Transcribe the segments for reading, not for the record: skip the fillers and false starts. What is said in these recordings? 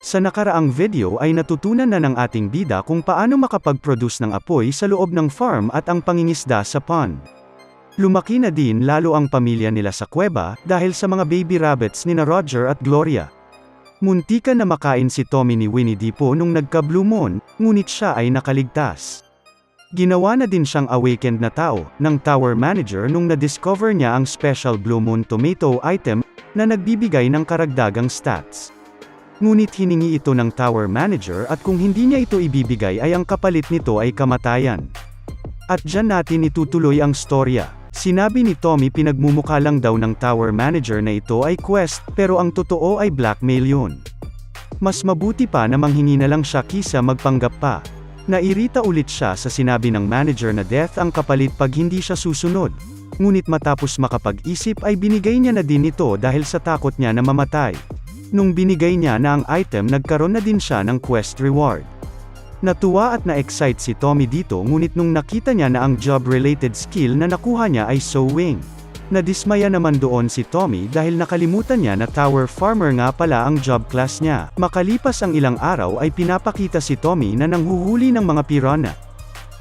Sa nakaraang video ay natutunan na ng ating bida kung paano makapag-produce ng apoy sa loob ng farm at ang pangingisda sa pond. Lumaki na din lalo ang pamilya nila sa kuweba, dahil sa mga baby rabbits nina Roger at Gloria. Muntikan na makain si Tommy ni Winnie the Pooh nung nagka-blue moon, ngunit siya ay nakaligtas. Ginawa na din siyang awakened na tao, ng tower manager nung na-discover niya ang special blue moon tomato item, na nagbibigay ng karagdagang stats. Ngunit hiningi ito ng tower manager at kung hindi niya ito ibibigay ay ang kapalit nito ay kamatayan. At dyan natin itutuloy ang storya. Sinabi ni Tommy pinagmumukha lang daw ng tower manager na ito ay quest, pero ang totoo ay blackmail yun. Mas mabuti pa na manghingi na lang siya kisa magpanggap pa. Nairita ulit siya sa sinabi ng manager na death ang kapalit pag hindi siya susunod. Ngunit matapos makapag-isip ay binigay niya na din ito dahil sa takot niya na mamatay. Nung binigay niya na ang item, nagkaroon na din siya ng quest reward. Natuwa at na-excite si Tommy dito, ngunit nung nakita niya na ang job-related skill na nakuha niya ay sewing. Nadismaya naman doon si Tommy dahil nakalimutan niya na tower farmer nga pala ang job class niya. Makalipas ang ilang araw ay pinapakita si Tommy na nanghuhuli ng mga piranha.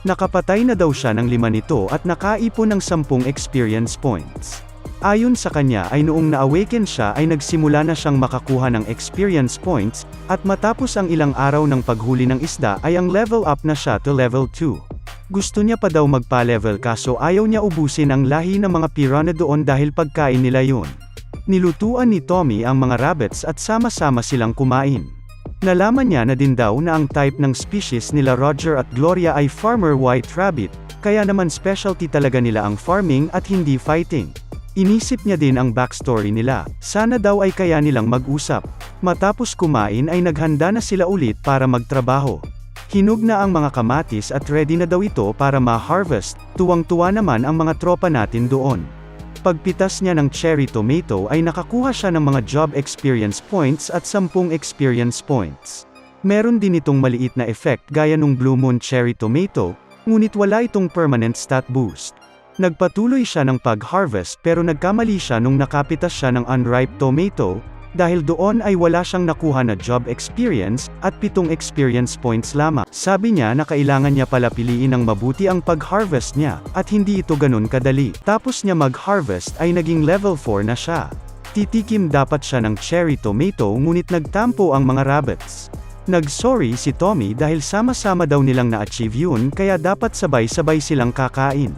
Nakapatay na daw siya ng 5 nito at nakaipon ng 10 experience points. Ayon sa kanya ay noong na-awaken siya ay nagsimula na siyang makakuha ng experience points, at matapos ang ilang araw ng paghuli ng isda ay ang level up na siya to level 2. Gusto niya pa daw magpa-level kaso ayaw niya ubusin ang lahi ng mga piranha doon dahil pagkain nila yun. Nilutuan ni Tommy ang mga rabbits at sama-sama silang kumain. Nalaman niya na din daw na ang type ng species nila Roger at Gloria ay farmer white rabbit, kaya naman specialty talaga nila ang farming at hindi fighting. Inisip niya din ang backstory nila, sana daw ay kaya nilang mag-usap. Matapos kumain ay naghanda na sila ulit para magtrabaho. Hinog na ang mga kamatis at ready na daw ito para ma-harvest, tuwang-tuwa naman ang mga tropa natin doon. Pagpitas niya ng cherry tomato ay nakakuha siya ng mga job experience points at 10 experience points. Meron din itong maliit na effect gaya nung blue moon cherry tomato, ngunit wala itong permanent stat boost. Nagpatuloy siya ng pag-harvest pero nagkamali siya nung nakapitas siya ng unripe tomato, dahil doon ay wala siyang nakuha na job experience, at 7 experience points lamang. Sabi niya na kailangan niya pala piliin ng mabuti ang pag-harvest niya, at hindi ito ganun kadali. Tapos niya mag-harvest ay naging level 4 na siya. Titikim dapat siya ng cherry tomato ngunit nagtampo ang mga rabbits. Nag-sorry si Tommy dahil sama-sama daw nilang na-achieve yun kaya dapat sabay-sabay silang kakain.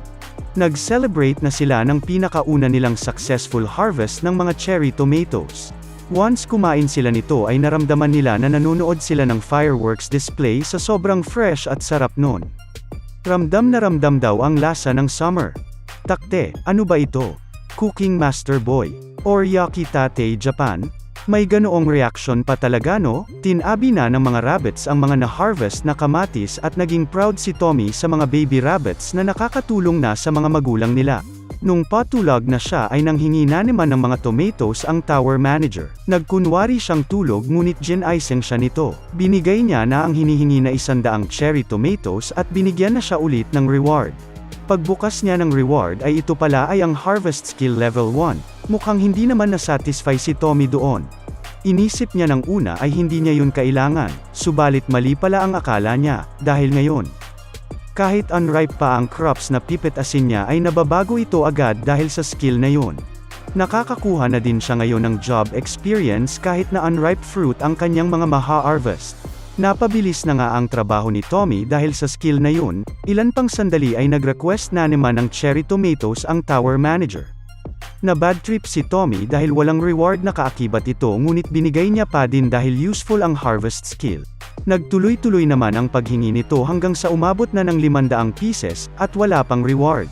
Nag-celebrate na sila ng pinakauna nilang successful harvest ng mga cherry tomatoes. Once kumain sila nito ay naramdaman nila na nanonood sila ng fireworks display sa sobrang fresh at sarap nun. Ramdam na ramdam daw ang lasa ng summer. Takte, ano ba ito? Cooking Master Boy? Or Yakitate Japan? May ganoong reaction pa talaga no? Tinabi na ng mga rabbits ang mga na-harvest na kamatis at naging proud si Tommy sa mga baby rabbits na nakakatulong na sa mga magulang nila. Nung patulog na siya ay nanghingi na naman ng mga tomatoes ang tower manager. Nagkunwari siyang tulog ngunit gin-icing siya nito. Binigay niya na ang hinihingi na 100 cherry tomatoes at binigyan na siya ulit ng reward. Pagbukas niya ng reward ay ito pala ay ang harvest skill level 1. Mukhang hindi naman na-satisfy si Tommy doon. Inisip niya ng una ay hindi niya yun kailangan, subalit mali pala ang akala niya, dahil ngayon, kahit unripe pa ang crops na pipitasin niya ay nababago ito agad dahil sa skill na yun. Nakakakuha na din siya ngayon ng job experience kahit na unripe fruit ang kanyang mga maha-harvest. Napabilis na nga ang trabaho ni Tommy dahil sa skill na yun, ilan pang sandali ay nag-request na naman ng cherry tomatoes ang tower manager. Na bad trip si Tommy dahil walang reward na kaakibat ito ngunit binigay niya pa din dahil useful ang harvest skill. Nagtuloy-tuloy naman ang paghingi nito hanggang sa umabot na ng 500 pieces, at wala pang reward.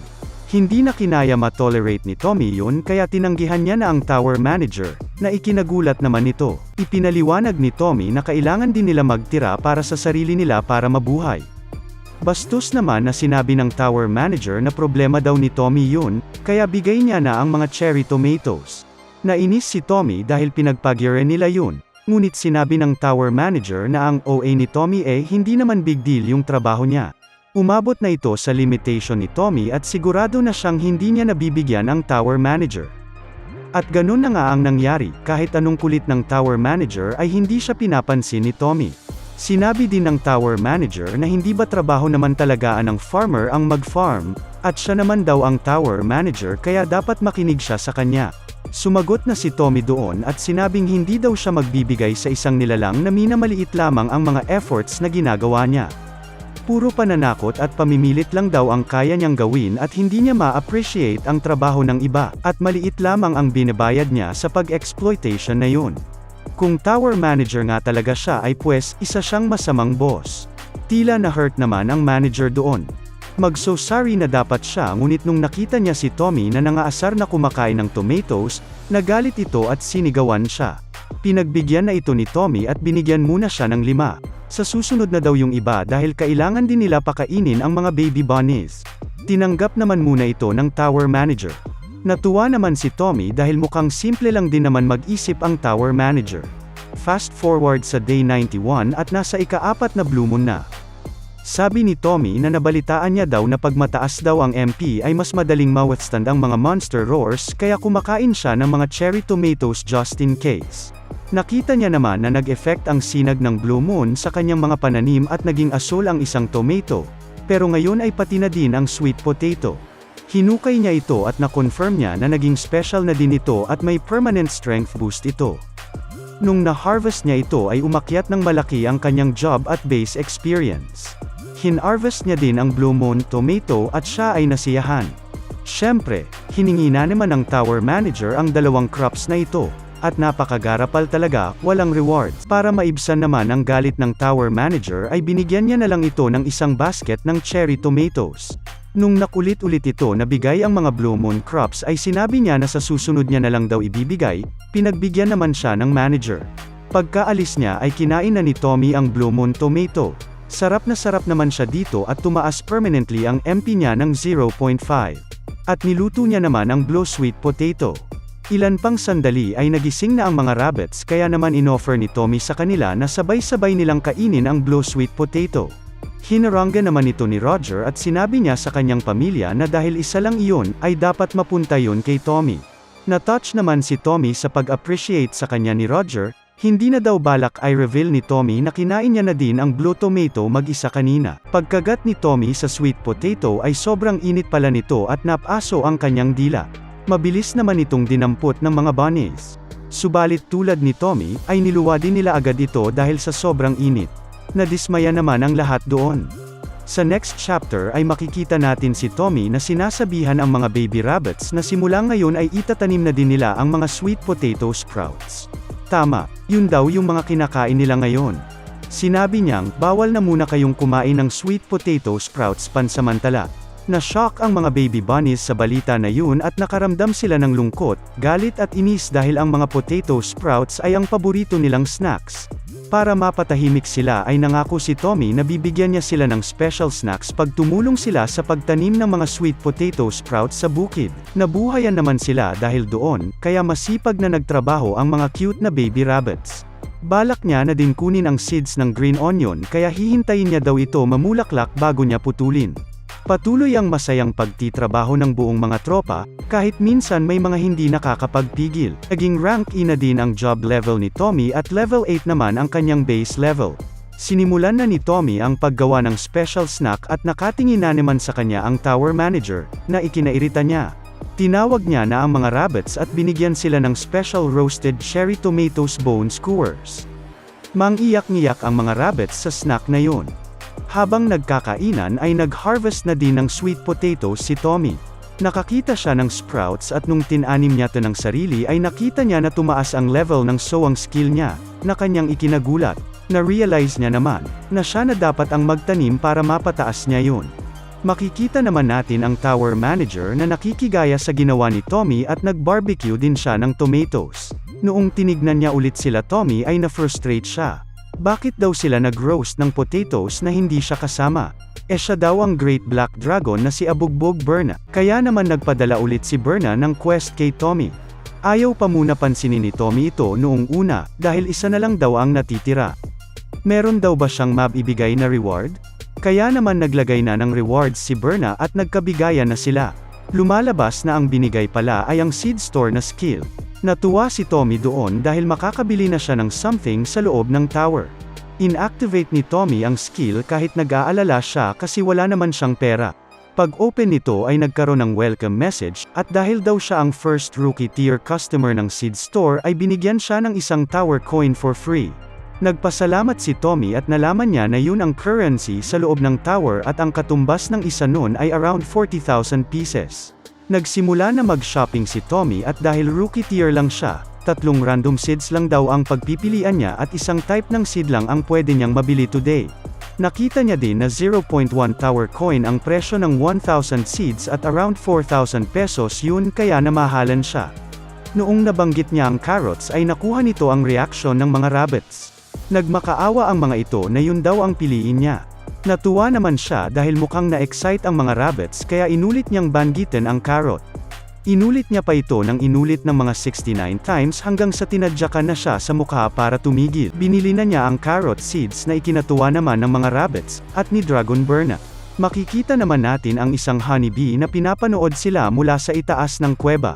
Hindi na kinaya ma-tolerate ni Tommy yun kaya tinanggihan niya na ang tower manager, na ikinagulat naman nito. Ipinaliwanag ni Tommy na kailangan din nila magtira para sa sarili nila para mabuhay. Bastos naman na sinabi ng tower manager na problema daw ni Tommy yun, kaya bigay niya na ang mga cherry tomatoes. Nainis si Tommy dahil pinagpagyere nila yun, ngunit sinabi ng tower manager na ang OA ni Tommy hindi naman big deal yung trabaho niya. Umabot na ito sa limitation ni Tommy at sigurado na siyang hindi niya nabibigyan ang tower manager. At ganun na nga ang nangyari, kahit anong kulit ng tower manager ay hindi siya pinapansin ni Tommy. Sinabi din ng tower manager na hindi ba trabaho naman talaga ng farmer ang mag-farm, at siya naman daw ang tower manager kaya dapat makinig siya sa kanya. Sumagot na si Tommy doon at sinabing hindi daw siya magbibigay sa isang nilalang na minamaliit lamang ang mga efforts na ginagawa niya. Puro pananakot at pamimilit lang daw ang kaya niyang gawin at hindi niya ma-appreciate ang trabaho ng iba, at maliit lamang ang binabayad niya sa pag-exploitation na yun. Kung tower manager nga talaga siya ay pues, isa siyang masamang boss. Tila na-hurt naman ang manager doon. Mag-so sorry na dapat siya ngunit nung nakita niya si Tommy na nangaasar na kumakain ng tomatoes, nagalit ito at sinigawan siya. Pinagbigyan na ito ni Tommy at binigyan muna siya ng 5. Sa susunod na daw yung iba dahil kailangan din nila pakainin ang mga baby bunnies. Tinanggap naman muna ito ng tower manager. Natuwa naman si Tommy dahil mukhang simple lang din naman mag-isip ang tower manager. Fast forward sa day 91 at nasa ika-4 na blue moon na. Sabi ni Tommy na nabalitaan niya daw na pag mataas daw ang MP ay mas madaling ma-withstand ang mga monster roars kaya kumakain siya ng mga cherry tomatoes just in case. Nakita niya naman na nag-effect ang sinag ng blue moon sa kanyang mga pananim at naging asol ang isang tomato, pero ngayon ay pati na din ang sweet potato. Hinukay niya ito at na-confirm niya na naging special na din ito at may permanent strength boost ito. Nung na-harvest niya ito ay umakyat ng malaki ang kanyang job at base experience. Hinarvest niya din ang blue moon tomato at siya ay nasiyahan. Siyempre, hiningi na naman ng tower manager ang 2 crops na ito. At napakagarapal talaga, walang rewards. Para maibsan naman ang galit ng tower manager ay binigyan niya na lang ito ng isang basket ng cherry tomatoes. Nung nakulit-ulit ito na bigay ang mga blue moon crops ay sinabi niya na sa susunod niya na lang daw ibibigay, pinagbigyan naman siya ng manager. Pagkaalis niya ay kinain na ni Tommy ang blue moon tomato. Sarap naman siya dito at tumaas permanently ang MP niya ng 0.5. At niluto niya naman ang blue sweet potato. Ilan pang sandali ay nagising na ang mga rabbits kaya naman inoffer ni Tommy sa kanila na sabay-sabay nilang kainin ang blue sweet potato. Hinaranggan naman ito ni Roger at sinabi niya sa kanyang pamilya na dahil isa lang iyon, ay dapat mapunta yun kay Tommy. Na-touch naman si Tommy sa pag-appreciate sa kanya ni Roger, hindi na daw balak ay reveal ni Tommy na kinain niya na din ang blue tomato mag-isa kanina. Pagkagat ni Tommy sa sweet potato ay sobrang init pala nito at napaso ang kanyang dila. Mabilis naman itong dinampot ng mga bunnies. Subalit tulad ni Tommy, ay niluwa din nila agad ito dahil sa sobrang init. Nadismaya naman ang lahat doon. Sa next chapter ay makikita natin si Tommy na sinasabihan ang mga baby rabbits na simula ngayon ay itatanim na din nila ang mga sweet potato sprouts. Tama, yun daw yung mga kinakain nila ngayon. Sinabi niyang, bawal na muna kayong kumain ng sweet potato sprouts pansamantala. Na-shock ang mga baby bunnies sa balita na yun at nakaramdam sila ng lungkot, galit at inis dahil ang mga potato sprouts ay ang paborito nilang snacks. Para mapatahimik sila ay nangako si Tommy na bibigyan niya sila ng special snacks pag tumulong sila sa pagtanim ng mga sweet potato sprouts sa bukid. Nabuhayan naman sila dahil doon, kaya masipag na nagtrabaho ang mga cute na baby rabbits. Balak niya na din kunin ang seeds ng green onion kaya hihintayin niya daw ito mamulaklak bago niya putulin. Patuloy ang masayang pagtitrabaho ng buong mga tropa, kahit minsan may mga hindi nakakapagpigil. Naging rank E na din ang job level ni Tommy at level 8 naman ang kanyang base level. Sinimulan na ni Tommy ang paggawa ng special snack at nakatingin na naman sa kanya ang tower manager, na ikinairita niya. Tinawag niya na ang mga rabbits at binigyan sila ng special roasted cherry tomatoes bone skewers. Mangiyak-ngiyak ang mga rabbits sa snack na yun. Habang nagkakainan ay nag-harvest na din ng sweet potatoes si Tommy. Nakakita siya ng sprouts at nung tinanim niya ito ng sarili ay nakita niya na tumaas ang level ng sowang skill niya, na kanyang ikinagulat. Na-realize niya naman, na siya na dapat ang magtanim para mapataas niya yun. Makikita naman natin ang tower manager na nakikigaya sa ginawa ni Tommy at nag-barbecue din siya ng tomatoes. Noong tinignan niya ulit sila Tommy ay na-frustrate siya. Bakit daw sila nag-roast ng potatoes na hindi siya kasama? Siya daw ang Great Black Dragon na si Abugbog Berna. Kaya naman nagpadala ulit si Berna ng quest kay Tommy. Ayaw pa muna pansinin ni Tommy ito noong una, dahil isa na lang daw ang natitira. Meron daw ba siyang mabibigay na reward? Kaya naman naglagay na ng rewards si Berna at nagkabigayan na sila. Lumalabas na ang binigay pala ay ang seed store na skill. Natuwa si Tommy doon dahil makakabili na siya ng something sa loob ng tower. Inactivate ni Tommy ang skill kahit nag-aalala siya kasi wala naman siyang pera. Pag-open nito ay nagkaroon ng welcome message, at dahil daw siya ang first rookie tier customer ng Seed Store ay binigyan siya ng isang tower coin for free. Nagpasalamat si Tommy at nalaman niya na yun ang currency sa loob ng tower at ang katumbas ng isa nun ay around 40,000 pieces. Nagsimula na mag-shopping si Tommy at dahil rookie tier lang siya, 3 random seeds lang daw ang pagpipilian niya at isang type ng seed lang ang pwede niyang mabili today. Nakita niya din na 0.1 tower coin ang presyo ng 1,000 seeds at around 4,000 pesos yun kaya namahalan siya. Noong nabanggit niya ang carrots ay nakuha nito ang reaksyon ng mga rabbits. Nagmakaawa ang mga ito na yun daw ang piliin niya. Natuwa naman siya dahil mukhang na-excite ang mga rabbits kaya inulit niyang banggitin ang carrot. Inulit niya pa ito ng inulit ng mga 69 times hanggang sa tinadyakan na siya sa mukha para tumigil. Binili na niya ang carrot seeds na ikinatuwa naman ng mga rabbits, at ni Dragon Berna. Makikita naman natin ang isang honeybee na pinapanood sila mula sa itaas ng kuweba.